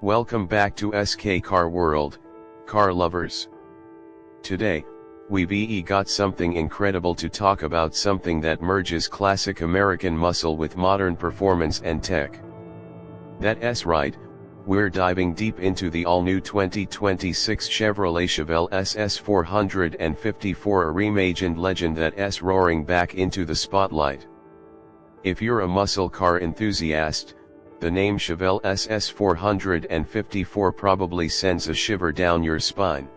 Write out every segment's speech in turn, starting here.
Welcome back to SK Car World, car lovers. Today, we've got something incredible to talk about, something that merges classic American muscle with modern performance and tech. That's right, we're diving deep into the all-new 2026 Chevrolet Chevelle SS 454, a reimagined legend that's roaring back into the spotlight. If you're a muscle car enthusiast, the name Chevelle SS 454 probably sends a shiver down your spine.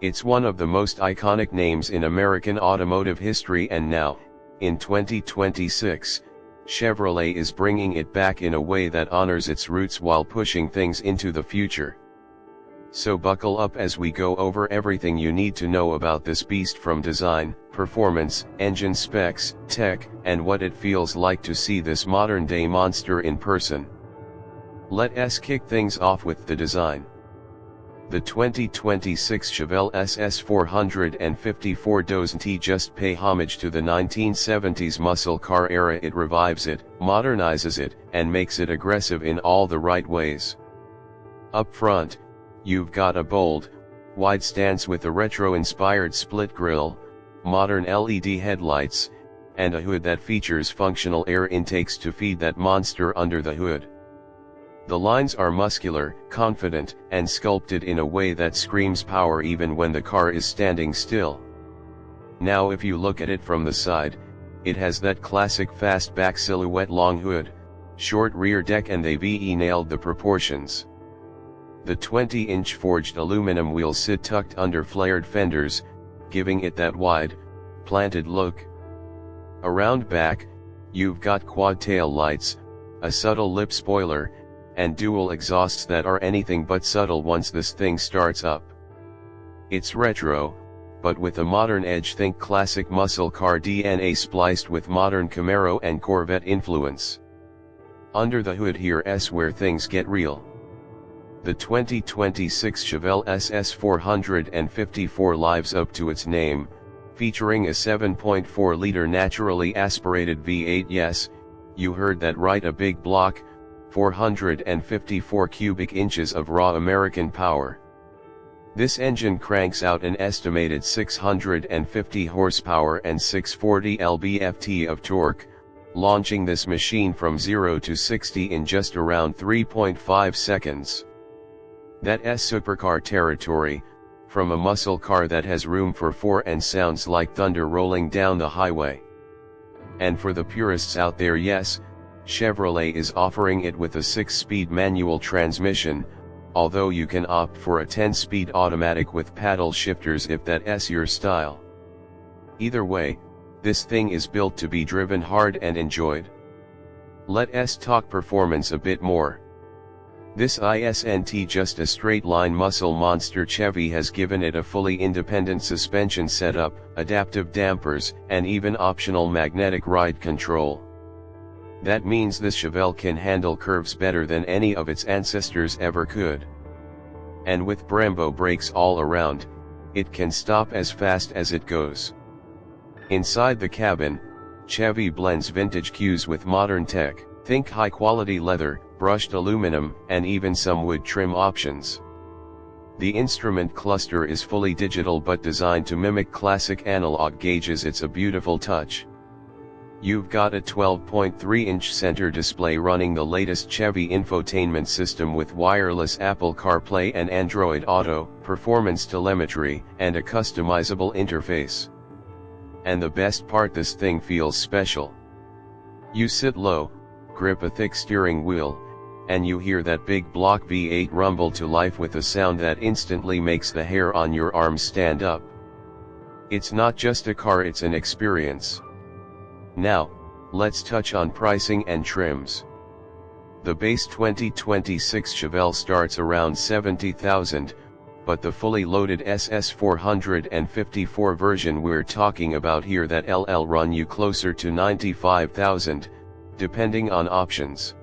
It's one of the most iconic names in American automotive history, and now, in 2026, Chevrolet is bringing it back in a way that honors its roots while pushing things into the future. So buckle up as we go over everything you need to know about this beast, from design, performance, engine specs, tech, and what it feels like to see this modern-day monster in person. Let's kick things off with the design. The 2026 Chevelle SS 454 doesn't just pay homage to the 1970s muscle car era, it revives it, modernizes it, and makes it aggressive in all the right ways. Up front, you've got a bold, wide stance with a retro-inspired split grille, modern LED headlights, and a hood that features functional air intakes to feed that monster under the hood. The lines are muscular, confident, and sculpted in a way that screams power even when the car is standing still. Now if you look at it from the side, it has that classic fastback silhouette, long hood, short rear deck, and they've nailed the proportions. The 20-inch forged aluminum wheels sit tucked under flared fenders, giving it that wide, planted look. Around back, you've got quad tail lights, a subtle lip spoiler, and dual exhausts that are anything but subtle once this thing starts up. It's retro, but with a modern edge. Think classic muscle car DNA spliced with modern Camaro and Corvette influence. Under the hood, here's where things get real. The 2026 Chevelle SS 454 lives up to its name, featuring a 7.4-liter naturally aspirated V8. Yes, you heard that right, a big block, 454 cubic inches of raw American power. This engine cranks out an estimated 650 horsepower and 640 lb-ft of torque, launching this machine from 0 to 60 in just around 3.5 seconds. That's supercar territory, from a muscle car that has room for four and sounds like thunder rolling down the highway. And for the purists out there, yes, Chevrolet is offering it with a 6-speed manual transmission, although you can opt for a 10-speed automatic with paddle shifters if that's your style. Either way, this thing is built to be driven hard and enjoyed. Let's talk performance a bit more. This isn't just a straight-line muscle monster. Chevy has given it a fully independent suspension setup, adaptive dampers, and even optional magnetic ride control. That means this Chevelle can handle curves better than any of its ancestors ever could. And with Brembo brakes all around, it can stop as fast as it goes. Inside the cabin, Chevy blends vintage cues with modern tech. Think high-quality leather, brushed aluminum, and even some wood trim options. The instrument cluster is fully digital but designed to mimic classic analog gauges. It's a beautiful touch. You've got a 12.3-inch center display running the latest Chevy infotainment system with wireless Apple CarPlay and Android Auto, performance telemetry, and a customizable interface. And the best part, this thing feels special. You sit low, grip a thick steering wheel, and you hear that big block V8 rumble to life with a sound that instantly makes the hair on your arms stand up. It's not just a car, it's an experience. Now, let's touch on pricing and trims. The base 2026 Chevelle starts around $70,000, but the fully loaded SS 454 version we're talking about here, that'll run you closer to $95,000, depending on options.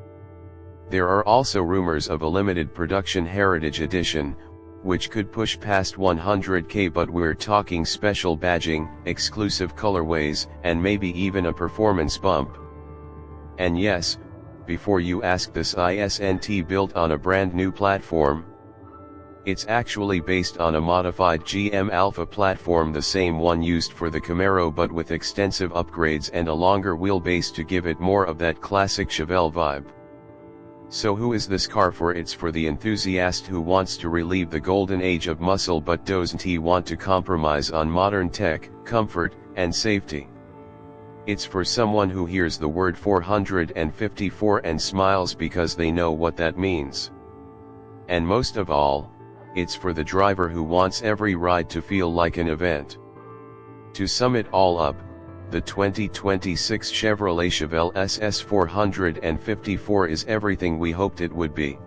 There are also rumors of a limited production Heritage Edition, which could push past $100K, but we're talking special badging, exclusive colorways, and maybe even a performance bump. And yes, before you ask, this isn't built on a brand new platform. It's actually based on a modified GM Alpha platform, the same one used for the Camaro but with extensive upgrades and a longer wheelbase to give it more of that classic Chevelle vibe. So who is this car for? It's for the enthusiast who wants to relive the golden age of muscle but doesn't want to compromise on modern tech, comfort, and safety. It's for someone who hears the word 454 and smiles because they know what that means. And most of all, it's for the driver who wants every ride to feel like an event. To sum it all up, the 2026 Chevrolet Chevelle SS 454 is everything we hoped it would be.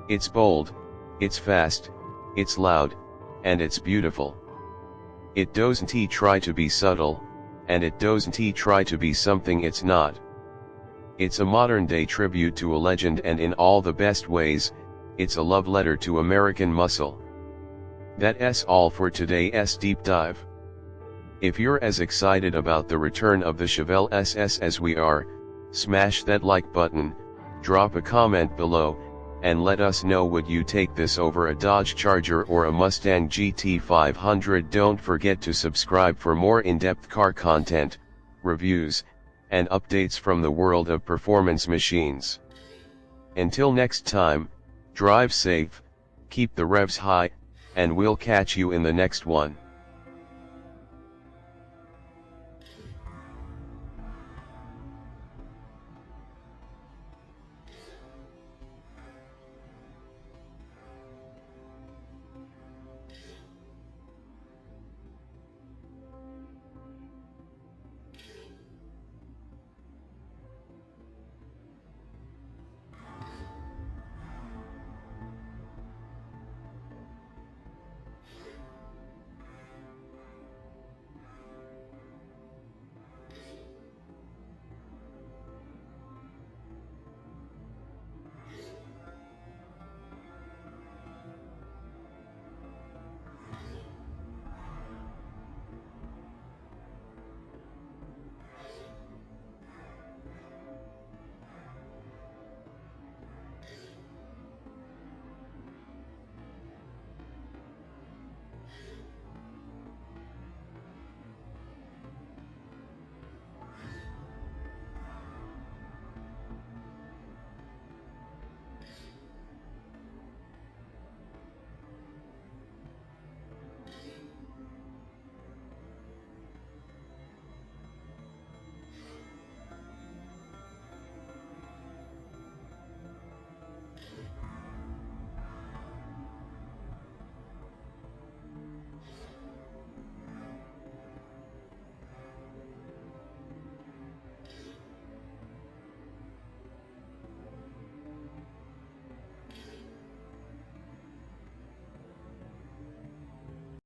It's bold, it's fast, it's loud, and it's beautiful. It doesn't try to be subtle, and it doesn't try to be something it's not. It's a modern-day tribute to a legend, and in all the best ways, it's a love letter to American muscle. That's all for today's deep dive. If you're as excited about the return of the Chevelle SS as we are, smash that like button, drop a comment below, and let us know, would you take this over a Dodge Charger or a Mustang GT500? Don't forget to subscribe for more in-depth car content, reviews, and updates from the world of performance machines. Until next time, drive safe, keep the revs high, and we'll catch you in the next one.